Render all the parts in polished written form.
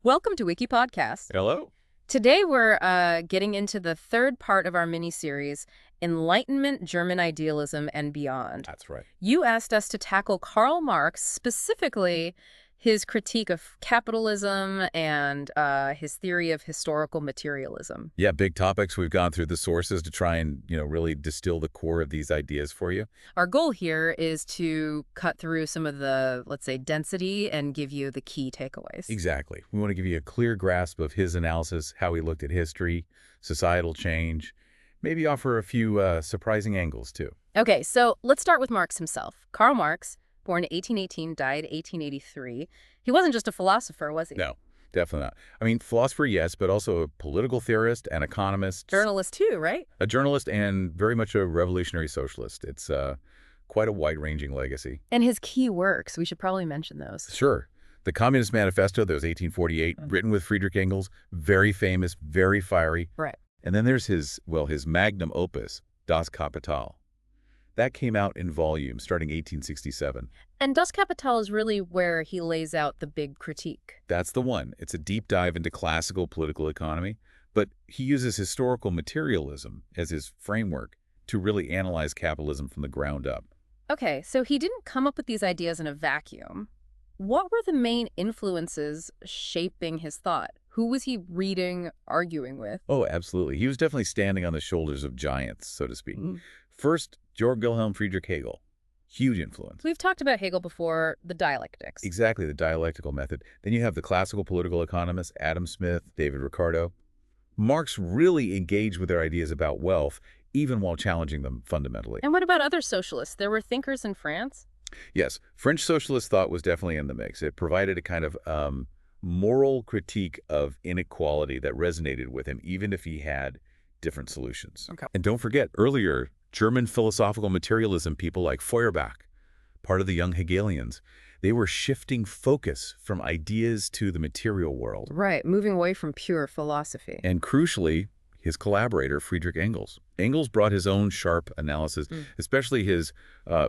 Welcome to WikiPodcast. Hello? Today we're getting into the third part of our mini-series, Enlightenment, German Idealism, and Beyond. That's right. You asked us to tackle Karl Marx, specifically his critique of capitalism and his theory of historical materialism. Yeah, big topics. We've gone through the sources to try and, really distill the core of these ideas for you. Our goal here is to cut through some of the, let's say, density and give you the key takeaways. Exactly. We want to give you a clear grasp of his analysis, how he looked at history, societal change, maybe offer a few surprising angles, too. Okay, so let's start with Marx himself. Karl Marx, born 1818, died 1883. He wasn't just a philosopher, was he? No, definitely not. I mean, philosopher, yes, but also a political theorist, an economist. Journalist too, right? A journalist and very much a revolutionary socialist. It's quite a wide-ranging legacy. And his key works, we should probably mention those. Sure. The Communist Manifesto, that was 1848, written with Friedrich Engels, very famous, very fiery. Right. And then there's his magnum opus, Das Kapital. That came out in volume starting 1867. And Das Kapital is really where he lays out the big critique. That's the one. It's a deep dive into classical political economy, but he uses historical materialism as his framework to really analyze capitalism from the ground up. Okay, so he didn't come up with these ideas in a vacuum. What were the main influences shaping his thought? Who was he reading, arguing with? Oh, absolutely. He was definitely standing on the shoulders of giants, so to speak. First, Georg Wilhelm Friedrich Hegel. Huge influence. We've talked about Hegel before, the dialectics. Exactly, the dialectical method. Then you have the classical political economists, Adam Smith, David Ricardo. Marx really engaged with their ideas about wealth, even while challenging them fundamentally. And what about other socialists? There were thinkers in France? Yes, French socialist thought was definitely in the mix. It provided a kind of moral critique of inequality that resonated with him, even if he had different solutions. Okay. And don't forget, earlier, German philosophical materialism people like Feuerbach, part of the young Hegelians, they were shifting focus from ideas to the material world. Right, moving away from pure philosophy. And crucially, his collaborator, Friedrich Engels. Engels brought his own sharp analysis, especially his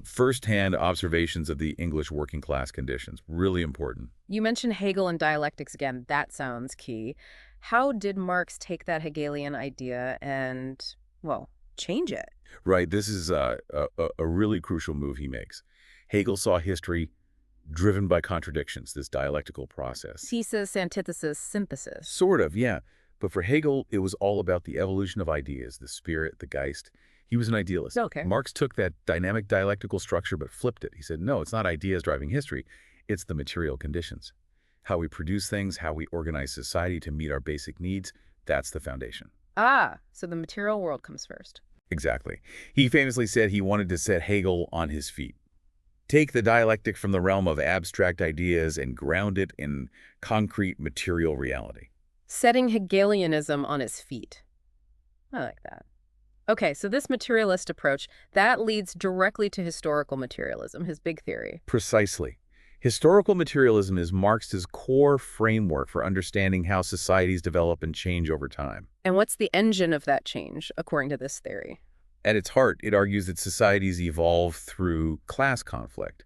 first-hand observations of the English working class conditions. Really important. You mentioned Hegel and dialectics again. That sounds key. How did Marx take that Hegelian idea and, well, change it? Right. This is a really crucial move he makes. Hegel saw history driven by contradictions, this dialectical process. Thesis, antithesis, synthesis. Sort of, yeah. But for Hegel, it was all about the evolution of ideas, the spirit, the Geist. He was an idealist. Okay. Marx took that dynamic dialectical structure but flipped it. He said, no, it's not ideas driving history. It's the material conditions. How we produce things, how we organize society to meet our basic needs, that's the foundation. Ah, so the material world comes first. Exactly. He famously said he wanted to set Hegel on his feet. Take the dialectic from the realm of abstract ideas and ground it in concrete material reality. Setting Hegelianism on its feet. I like that. Okay, so this materialist approach, that leads directly to historical materialism, his big theory. Precisely. Historical materialism is Marx's core framework for understanding how societies develop and change over time. And what's the engine of that change, according to this theory? At its heart, it argues that societies evolve through class conflict.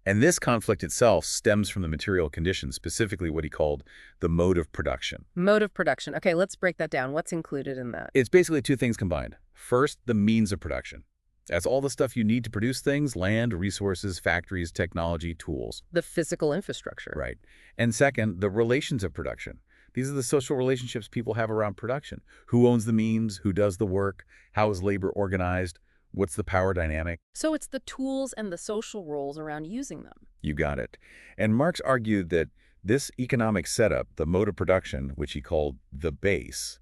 And this conflict itself stems from the material conditions, specifically what he called the mode of production. Mode of production. Okay, let's break that down. What's included in that? It's basically two things combined. First, the means of production. That's all the stuff you need to produce things: land, resources, factories, technology, tools. The physical infrastructure. Right. And second, the relations of production. These are the social relationships people have around production. Who owns the means? Who does the work? How is labor organized? What's the power dynamic? So it's the tools and the social roles around using them. You got it. And Marx argued that this economic setup, the mode of production, which he called the base,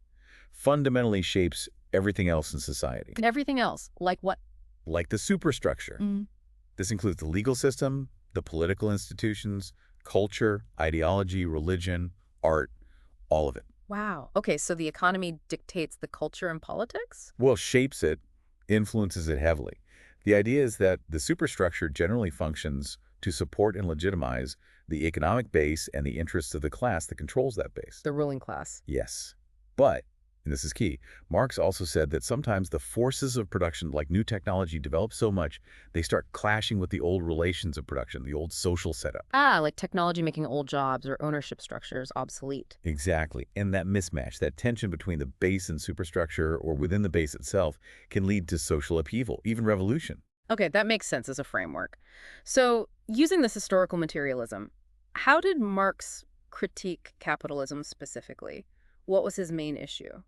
fundamentally shapes everything else in society. And everything else, like what? Like the superstructure. This includes the legal system, the political institutions, culture, ideology, religion, art, all of it. Wow. Okay, so the economy dictates the culture and politics? Well, shapes it, influences it heavily. The idea is that the superstructure generally functions to support and legitimize the economic base and the interests of the class that controls that base. The ruling class. Yes. But And this is key. Marx also said that sometimes the forces of production, like new technology, develop so much, they start clashing with the old relations of production, the old social setup. Ah, like technology making old jobs or ownership structures obsolete. Exactly. And that mismatch, that tension between the base and superstructure or within the base itself can lead to social upheaval, even revolution. Okay, that makes sense as a framework. So, using this historical materialism, how did Marx critique capitalism specifically? What was his main issue?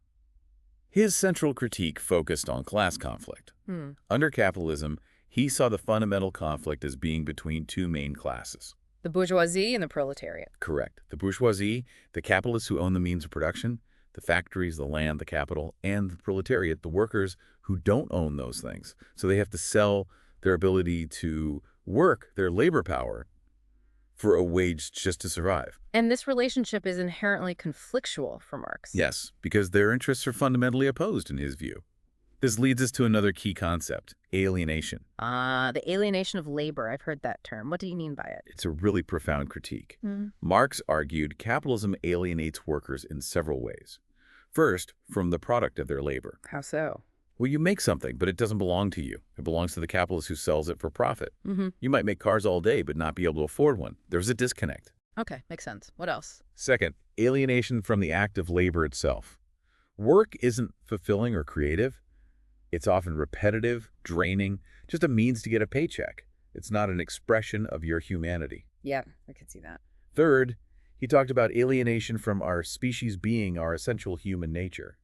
His central critique focused on class conflict. Hmm. Under capitalism, he saw the fundamental conflict as being between two main classes. The bourgeoisie and the proletariat. Correct. The bourgeoisie, the capitalists who own the means of production, the factories, the land, the capital, and the proletariat, the workers who don't own those things. So they have to sell their ability to work, their labor power, for a wage just to survive. And this relationship is inherently conflictual for Marx. Yes, because their interests are fundamentally opposed in his view. This leads us to another key concept, alienation. The alienation of labor. I've heard that term. What do you mean by it? It's a really profound critique. Hmm. Marx argued capitalism alienates workers in several ways. First, from the product of their labor. How so? Well, you make something, but it doesn't belong to you. It belongs to the capitalist who sells it for profit. Mm-hmm. You might make cars all day, but not be able to afford one. There's a disconnect. Okay, makes sense. What else? Second, alienation from the act of labor itself. Work isn't fulfilling or creative. It's often repetitive, draining, just a means to get a paycheck. It's not an expression of your humanity. Yeah, I could see that. Third, he talked about alienation from our species being our essential human nature.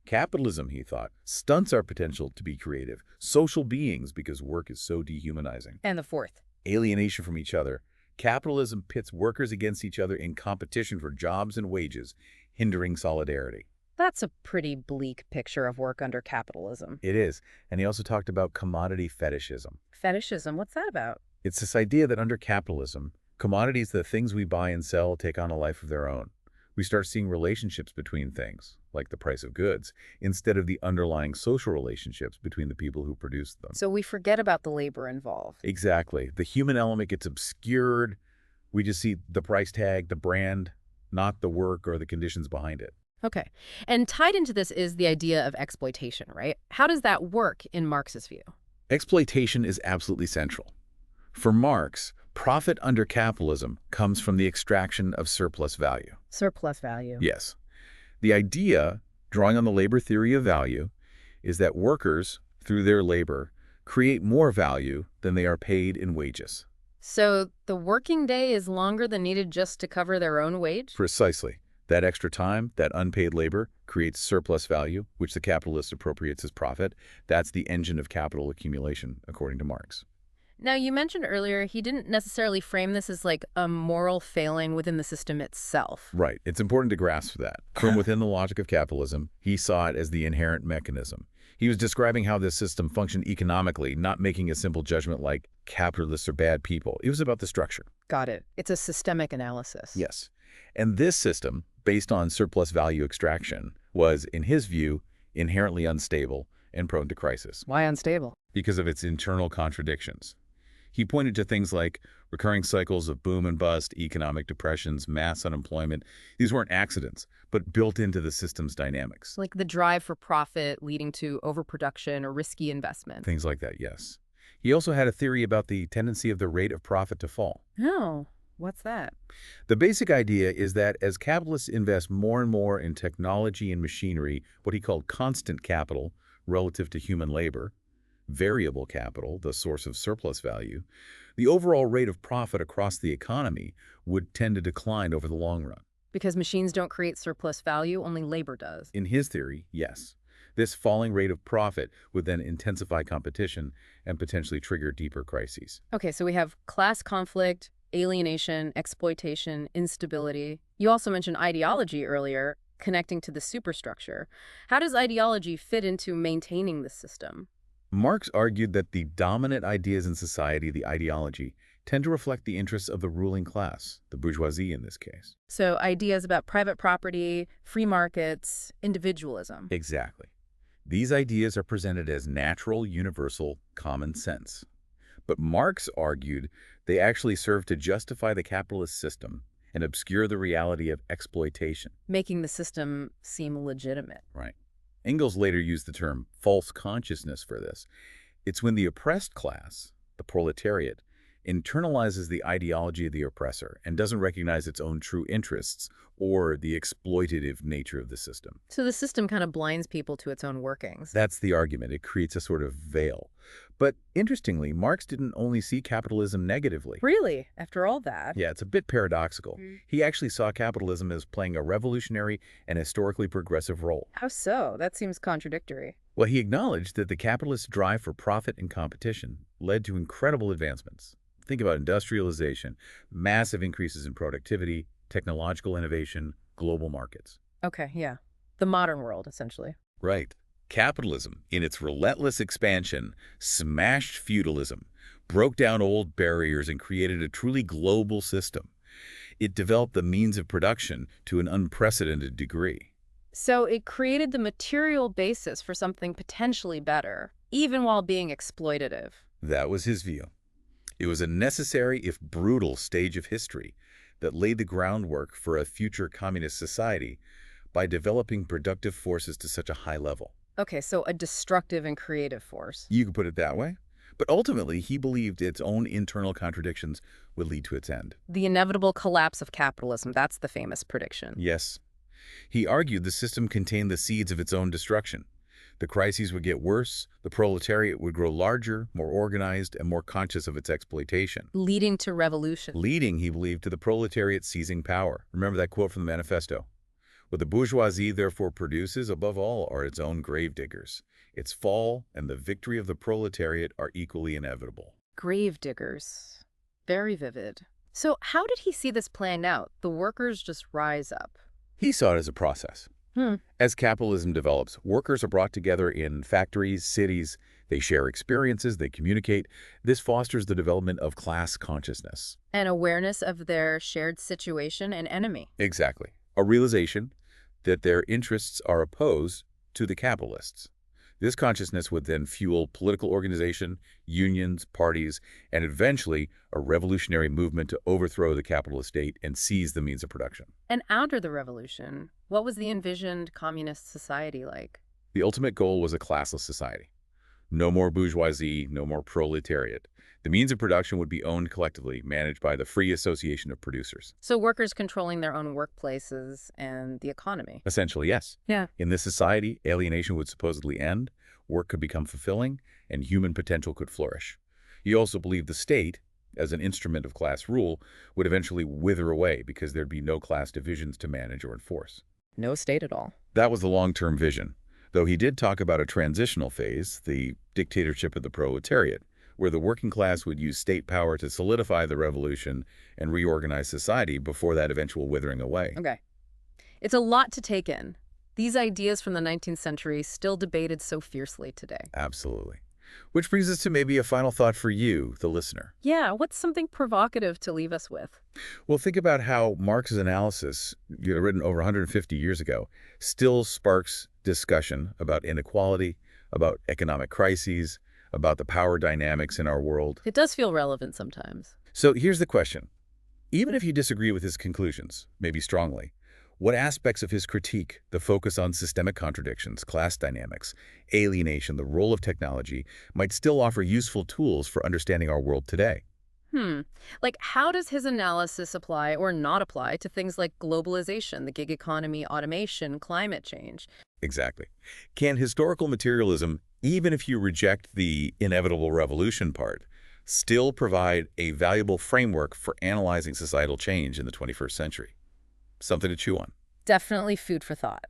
Capitalism, he thought, stunts our potential to be creative, social beings because work is so dehumanizing. And the fourth. Alienation from each other. Capitalism pits workers against each other in competition for jobs and wages, hindering solidarity. That's a pretty bleak picture of work under capitalism. It is. And he also talked about commodity fetishism. Fetishism, what's that about? It's this idea that under capitalism, commodities, the things we buy and sell, take on a life of their own. We start seeing relationships between things, like the price of goods, instead of the underlying social relationships between the people who produce them. So we forget about the labor involved. Exactly. The human element gets obscured. We just see the price tag, the brand, not the work or the conditions behind it. Okay. And tied into this is the idea of exploitation, right? How does that work in Marx's view? Exploitation is absolutely central. For Marx, profit under capitalism comes from the extraction of surplus value. Surplus value. Yes. The idea, drawing on the labor theory of value, is that workers, through their labor, create more value than they are paid in wages. So the working day is longer than needed just to cover their own wage? Precisely. That extra time, that unpaid labor, creates surplus value, which the capitalist appropriates as profit. That's the engine of capital accumulation, according to Marx. Now, you mentioned earlier he didn't necessarily frame this as like a moral failing within the system itself. Right. It's important to grasp that. From within the logic of capitalism, he saw it as the inherent mechanism. He was describing how this system functioned economically, not making a simple judgment like capitalists are bad people. It was about the structure. Got it. It's a systemic analysis. Yes. And this system, based on surplus value extraction, was, in his view, inherently unstable and prone to crisis Why unstable? because of its internal contradictions. He pointed to things like recurring cycles of boom and bust, economic depressions, mass unemployment. These weren't accidents, but built into the system's dynamics. Like the drive for profit leading to overproduction or risky investment. Things like that, yes. He also had a theory about the tendency of the rate of profit to fall. Oh, what's that? The basic idea is that as capitalists invest more and more in technology and machinery, what he called constant capital relative to human labor, variable capital, the source of surplus value, the overall rate of profit across the economy would tend to decline over the long run. Because machines don't create surplus value, only labor does. In his theory, yes. This falling rate of profit would then intensify competition and potentially trigger deeper crises. Okay, so we have class conflict, alienation, exploitation, instability. You also mentioned ideology earlier, connecting to the superstructure. How does ideology fit into maintaining this system? Marx argued that the dominant ideas in society, the ideology, tend to reflect the interests of the ruling class, the bourgeoisie in this case. So ideas about private property, free markets, individualism. Exactly. These ideas are presented as natural, universal, common sense. But Marx argued they actually serve to justify the capitalist system and obscure the reality of exploitation. Making the system seem legitimate. Right. Engels later used the term false consciousness for this. It's when the oppressed class, the proletariat, internalizes the ideology of the oppressor and doesn't recognize its own true interests or the exploitative nature of the system. So the system kind of blinds people to its own workings. That's the argument. It creates a sort of veil. But interestingly, Marx didn't only see capitalism negatively. Really? After all that? Yeah, it's a bit paradoxical. He actually saw capitalism as playing a revolutionary and historically progressive role. How so? That seems contradictory. Well, he acknowledged that the capitalist drive for profit and competition led to incredible advancements. Think about industrialization, massive increases in productivity, technological innovation, global markets. Okay, yeah. The modern world, essentially. Right. Capitalism, in its relentless expansion, smashed feudalism, broke down old barriers, and created a truly global system. It developed the means of production to an unprecedented degree. So it created the material basis for something potentially better, even while being exploitative. That was his view. It was a necessary, if brutal, stage of history that laid the groundwork for a future communist society by developing productive forces to such a high level. Okay, so a destructive and creative force. You could put it that way. But ultimately, he believed its own internal contradictions would lead to its end. The inevitable collapse of capitalism, that's the famous prediction. Yes. He argued the system contained the seeds of its own destruction. The crises would get worse, the proletariat would grow larger, more organized, and more conscious of its exploitation. Leading to revolution. Leading, he believed, to the proletariat seizing power. Remember that quote from the manifesto? What the bourgeoisie therefore produces, above all, are its own gravediggers. Its fall and the victory of the proletariat are equally inevitable. Gravediggers. Very vivid. So how did he see this planned out? The workers just rise up. He saw it as a process. As capitalism develops, workers are brought together in factories, cities. They share experiences, they communicate. This fosters the development of class consciousness. An awareness of their shared situation and enemy. Exactly. A realization that their interests are opposed to the capitalists. This consciousness would then fuel political organization, unions, parties, and eventually a revolutionary movement to overthrow the capitalist state and seize the means of production. And after the revolution, what was the envisioned communist society like? The ultimate goal was a classless society. No more bourgeoisie, no more proletariat. The means of production would be owned collectively, managed by the free association of producers. So workers controlling their own workplaces and the economy. Essentially, yes. Yeah. In this society, alienation would supposedly end, work could become fulfilling, and human potential could flourish. He also believed the state, as an instrument of class rule, would eventually wither away because there'd be no class divisions to manage or enforce. No state at all. That was the long-term vision, though he did talk about a transitional phase, the dictatorship of the proletariat, where the working class would use state power to solidify the revolution and reorganize society before that eventual withering away. Okay. It's a lot to take in. These ideas from the 19th century still debated so fiercely today. Absolutely. Which brings us to maybe a final thought for you, the listener. Yeah, what's something provocative to leave us with? Well, think about how Marx's analysis, written over 150 years ago, still sparks discussion about inequality, about economic crises, about the power dynamics in our world. It does feel relevant sometimes. So here's the question. Even if you disagree with his conclusions, maybe strongly, what aspects of his critique, the focus on systemic contradictions, class dynamics, alienation, the role of technology, might still offer useful tools for understanding our world today? Like, how does his analysis apply or not apply to things like globalization, the gig economy, automation, climate change? Exactly. Can historical materialism, even if you reject the inevitable revolution part, still provide a valuable framework for analyzing societal change in the 21st century? Something to chew on. Definitely food for thought.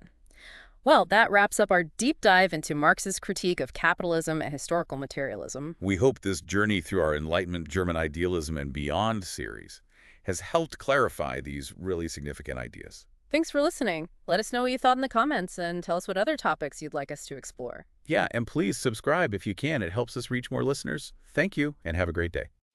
Well, that wraps up our deep dive into Marx's critique of capitalism and historical materialism. We hope this journey through our Enlightenment, German Idealism, and Beyond series has helped clarify these really significant ideas. Thanks for listening. Let us know what you thought in the comments and tell us what other topics you'd like us to explore. Yeah, and please subscribe if you can. It helps us reach more listeners. Thank you, and have a great day.